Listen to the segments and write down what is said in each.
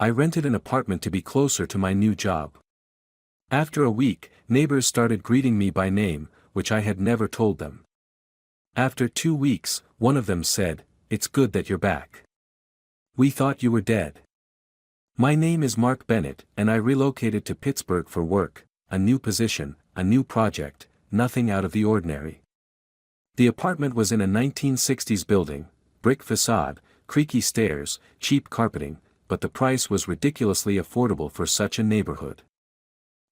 I rented an apartment to be closer to my new job. After a week, neighbors started greeting me by name, which I had never told them. After 2 weeks, one of them said, "It's good that you're back. We thought you were dead." My name is Mark Bennett, and I relocated to Pittsburgh for work, a new position, a new project, nothing out of the ordinary. The apartment was in a 1960s building, brick facade, creaky stairs, cheap carpeting, but the price was ridiculously affordable for such a neighborhood.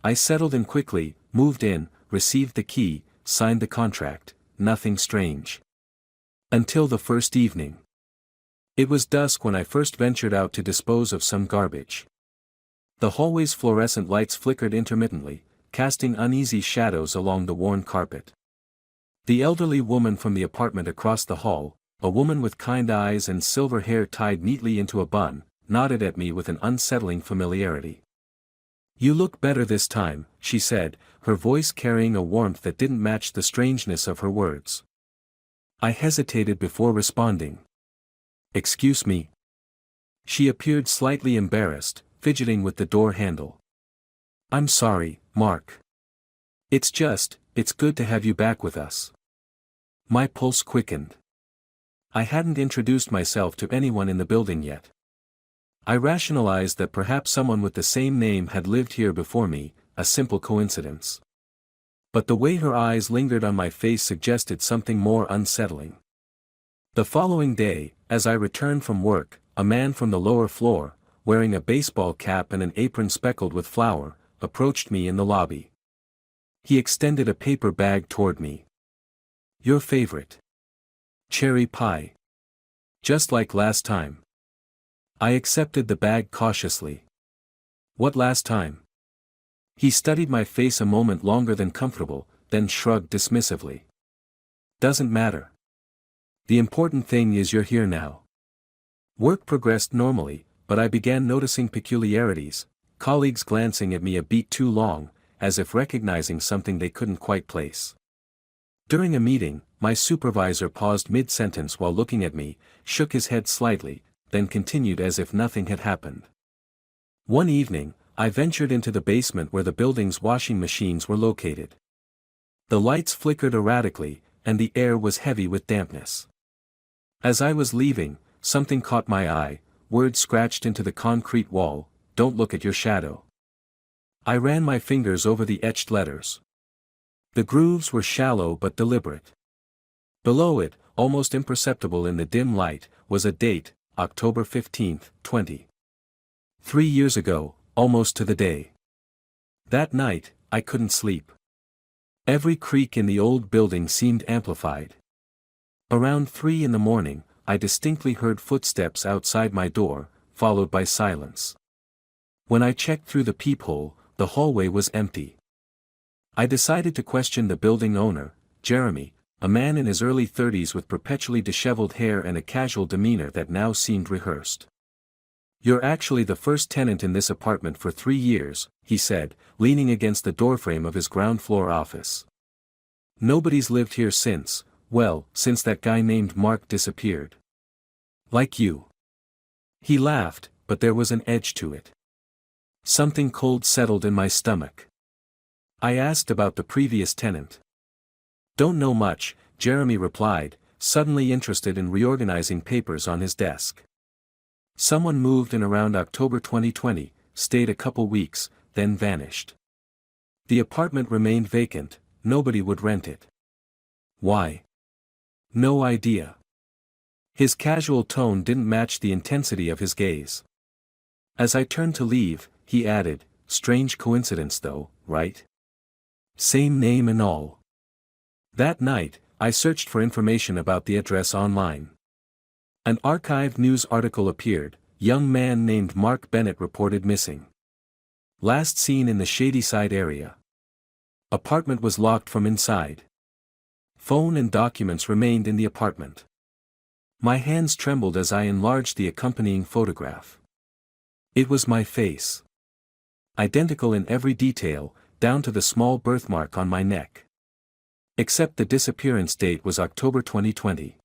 I settled in quickly, moved in, received the key, signed the contract, nothing strange. Until the first evening. It was dusk when I first ventured out to dispose of some garbage. The hallway's fluorescent lights flickered intermittently, casting uneasy shadows along the worn carpet. The elderly woman from the apartment across the hall, a woman with kind eyes and silver hair tied neatly into a bun, nodded at me with an unsettling familiarity. "You look better this time," she said, her voice carrying a warmth that didn't match the strangeness of her words. I hesitated before responding. "Excuse me." She appeared slightly embarrassed, fidgeting with the door handle. "I'm sorry, Mark. It's good to have you back with us." My pulse quickened. I hadn't introduced myself to anyone in the building yet. I rationalized that perhaps someone with the same name had lived here before me, a simple coincidence. But the way her eyes lingered on my face suggested something more unsettling. The following day, as I returned from work, a man from the lower floor, wearing a baseball cap and an apron speckled with flour, approached me in the lobby. He extended a paper bag toward me. "Your favorite. Cherry pie. Just like last time." I accepted the bag cautiously. "What last time?" He studied my face a moment longer than comfortable, then shrugged dismissively. "Doesn't matter. The important thing is you're here now." Work progressed normally, but I began noticing peculiarities, colleagues glancing at me a beat too long, as if recognizing something they couldn't quite place. During a meeting, my supervisor paused mid-sentence while looking at me, shook his head slightly, then continued as if nothing had happened. One evening, I ventured into the basement where the building's washing machines were located. The lights flickered erratically, and the air was heavy with dampness. As I was leaving, something caught my eye, words scratched into the concrete wall, "Don't look at your shadow." I ran my fingers over the etched letters. The grooves were shallow but deliberate. Below it, almost imperceptible in the dim light, was a date, October 15th, 20. 3 years ago, almost to the day. That night, I couldn't sleep. Every creak in the old building seemed amplified. Around 3 in the morning, I distinctly heard footsteps outside my door, followed by silence. When I checked through the peephole, the hallway was empty. I decided to question the building owner, Jeremy, a man in his early 30s with perpetually disheveled hair and a casual demeanor that now seemed rehearsed. "You're actually the first tenant in this apartment for 3 years," he said, leaning against the doorframe of his ground-floor office. "Nobody's lived here since that guy named Mark disappeared. Like you." He laughed, but there was an edge to it. Something cold settled in my stomach. I asked about the previous tenant. "Don't know much," Jeremy replied, suddenly interested in reorganizing papers on his desk. "Someone moved in around October 2020, stayed a couple weeks, then vanished. The apartment remained vacant, nobody would rent it. Why? No idea." His casual tone didn't match the intensity of his gaze. As I turned to leave, he added, "Strange coincidence though, right? Same name and all." That night, I searched for information about the address online. An archived news article appeared, "Young man named Mark Bennett reported missing. Last seen in the Shadyside area. Apartment was locked from inside. Phone and documents remained in the apartment." My hands trembled as I enlarged the accompanying photograph. It was my face. Identical in every detail, down to the small birthmark on my neck. Except the disappearance date was October 2020.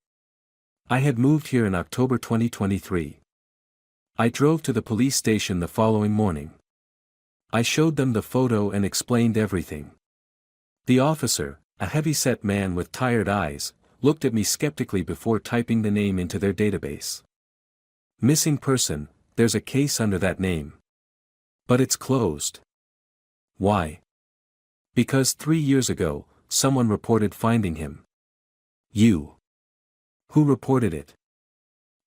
I had moved here in October 2023. I drove to the police station the following morning. I showed them the photo and explained everything. The officer, a heavy-set man with tired eyes, looked at me skeptically before typing the name into their database. Missing person, there's a case under that name. But it's closed. Why? Because 3 years ago, someone reported finding him. You. Who reported it?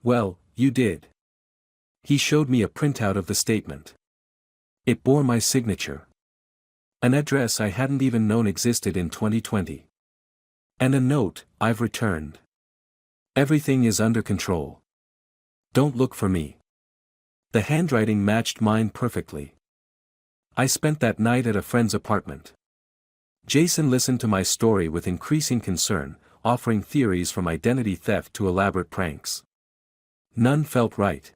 Well, you did. He showed me a printout of the statement. It bore my signature. An address I hadn't even known existed in 2020. And a note, I've returned. Everything is under control. Don't look for me. The handwriting matched mine perfectly. I spent that night at a friend's apartment. Jason listened to my story with increasing concern, offering theories from identity theft to elaborate pranks. None felt right.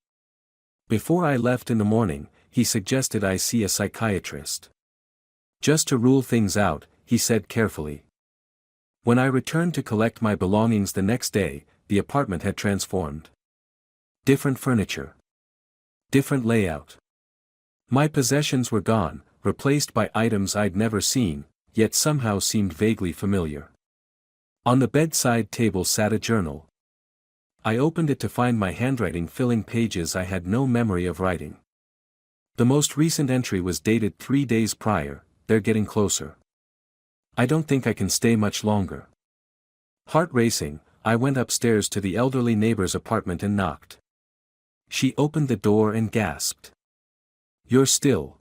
Before I left in the morning, he suggested I see a psychiatrist. Just to rule things out, he said carefully. When I returned to collect my belongings the next day, the apartment had transformed. Different furniture. Different layout. My possessions were gone, replaced by items I'd never seen, yet somehow seemed vaguely familiar. On the bedside table sat a journal. I opened it to find my handwriting filling pages I had no memory of writing. The most recent entry was dated 3 days prior. They're getting closer. I don't think I can stay much longer. Heart racing, I went upstairs to the elderly neighbor's apartment and knocked. She opened the door and gasped. You're still.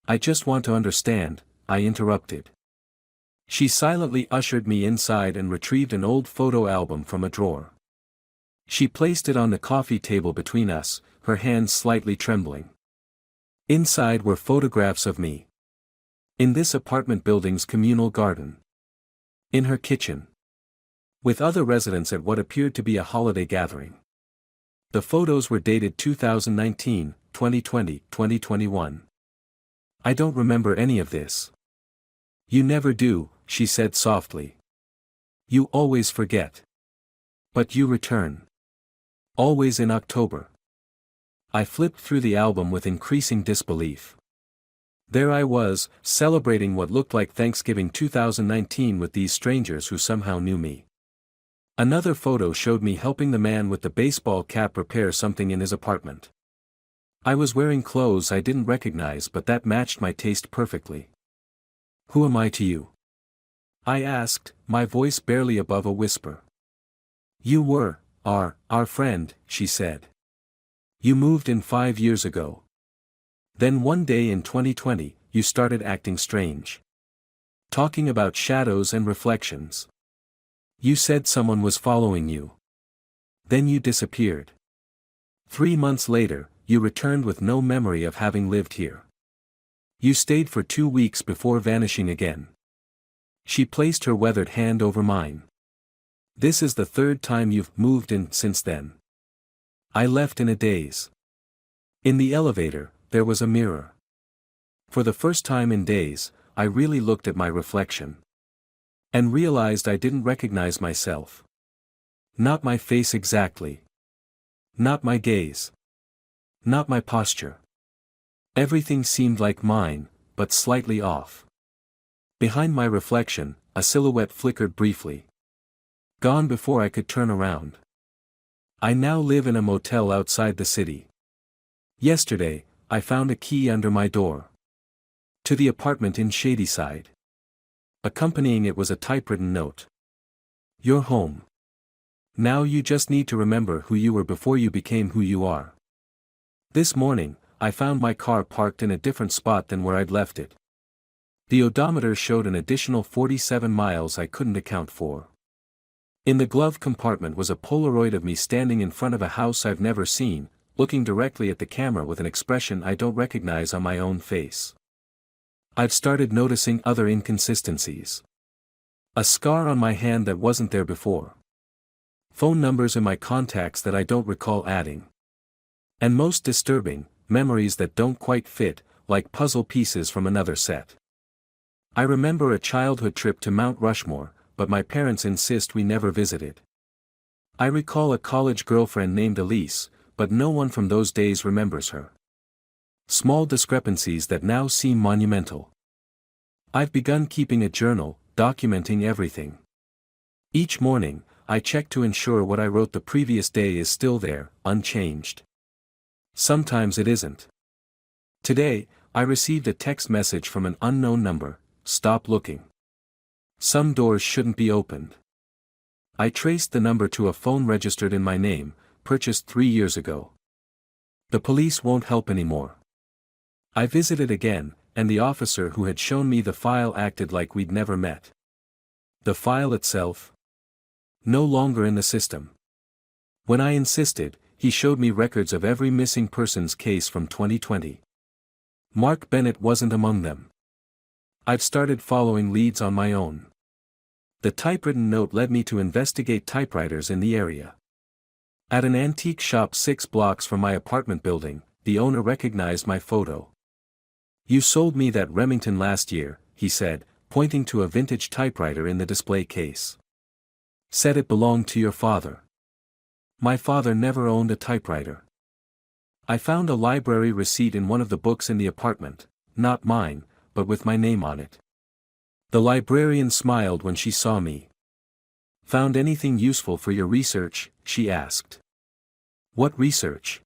I just want to understand, I interrupted. She silently ushered me inside and retrieved an old photo album from a drawer. She placed it on the coffee table between us, her hands slightly trembling. Inside were photographs of me. In this apartment building's communal garden. In her kitchen. With other residents at what appeared to be a holiday gathering. The photos were dated 2019, 2020, 2021. I don't remember any of this. You never do, she said softly. You always forget. But you return. Always in October. I flipped through the album with increasing disbelief. There I was, celebrating what looked like Thanksgiving 2019 with these strangers who somehow knew me. Another photo showed me helping the man with the baseball cap repair something in his apartment. I was wearing clothes I didn't recognize, but that matched my taste perfectly. Who am I to you? I asked, my voice barely above a whisper. You were, our friend, she said. You moved in 5 years ago. Then one day in 2020, you started acting strange. Talking about shadows and reflections. You said someone was following you. Then you disappeared. 3 months later, you returned with no memory of having lived here. You stayed for 2 weeks before vanishing again. She placed her weathered hand over mine. This is the 3rd time you've moved in since then. I left in a daze. In the elevator, there was a mirror. For the first time in days, I really looked at my reflection. And realized I didn't recognize myself. Not my face exactly. Not my gaze. Not my posture. Everything seemed like mine, but slightly off. Behind my reflection, a silhouette flickered briefly. Gone before I could turn around. I now live in a motel outside the city. Yesterday, I found a key under my door. To the apartment in Shadyside. Accompanying it was a typewritten note. You're home. Now you just need to remember who you were before you became who you are. This morning, I found my car parked in a different spot than where I'd left it. The odometer showed an additional 47 miles I couldn't account for. In the glove compartment was a Polaroid of me standing in front of a house I've never seen, looking directly at the camera with an expression I don't recognize on my own face. I've started noticing other inconsistencies. A scar on my hand that wasn't there before. Phone numbers in my contacts that I don't recall adding. And most disturbing, memories that don't quite fit, like puzzle pieces from another set. I remember a childhood trip to Mount Rushmore, but my parents insist we never visited. I recall a college girlfriend named Elise, but no one from those days remembers her. Small discrepancies that now seem monumental. I've begun keeping a journal, documenting everything. Each morning, I check to ensure what I wrote the previous day is still there, unchanged. Sometimes it isn't. Today, I received a text message from an unknown number: "Stop looking. Some doors shouldn't be opened." I traced the number to a phone registered in my name, purchased 3 years ago. The police won't help anymore. I visited again, and the officer who had shown me the file acted like we'd never met. The file itself? No longer in the system. When I insisted, he showed me records of every missing persons case from 2020. Mark Bennett wasn't among them. I've started following leads on my own. The typewritten note led me to investigate typewriters in the area. At an antique shop 6 blocks from my apartment building, the owner recognized my photo. "You sold me that Remington last year," he said, pointing to a vintage typewriter in the display case. "Said it belonged to your father." My father never owned a typewriter. I found a library receipt in one of the books in the apartment, not mine, but with my name on it. The librarian smiled when she saw me. "Found anything useful for your research?" she asked. "What research?"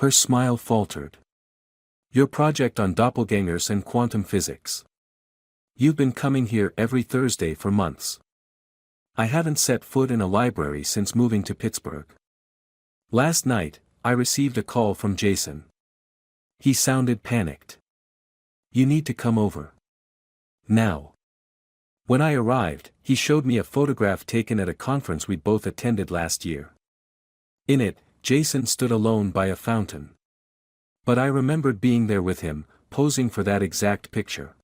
Her smile faltered. "Your project on doppelgangers and quantum physics. You've been coming here every Thursday for months." I haven't set foot in a library since moving to Pittsburgh. Last night, I received a call from Jason. He sounded panicked. "You need to come over. Now." When I arrived, he showed me a photograph taken at a conference we'd both attended last year. In it, Jason stood alone by a fountain. But I remembered being there with him, posing for that exact picture.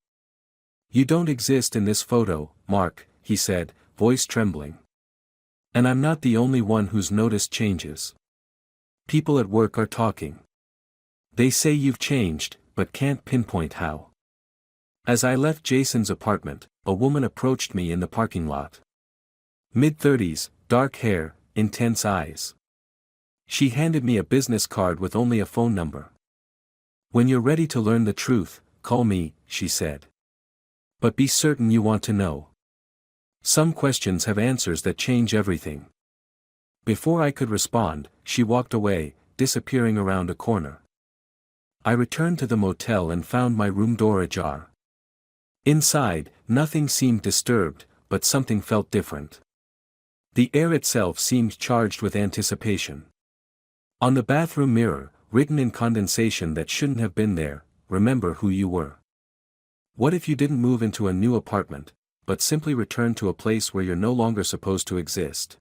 "You don't exist in this photo, Mark," he said, voice trembling. "And I'm not the only one who's noticed changes. People at work are talking. They say you've changed, but can't pinpoint how." As I left Jason's apartment, a woman approached me in the parking lot. Mid-30s, dark hair, intense eyes. She handed me a business card with only a phone number. "When you're ready to learn the truth, call me," she said. "But be certain you want to know. Some questions have answers that change everything." Before I could respond, she walked away, disappearing around a corner. I returned to the motel and found my room door ajar. Inside, nothing seemed disturbed, but something felt different. The air itself seemed charged with anticipation. On the bathroom mirror, written in condensation that shouldn't have been there, "Remember who you were." What if you didn't move into a new apartment, but simply returned to a place where you're no longer supposed to exist?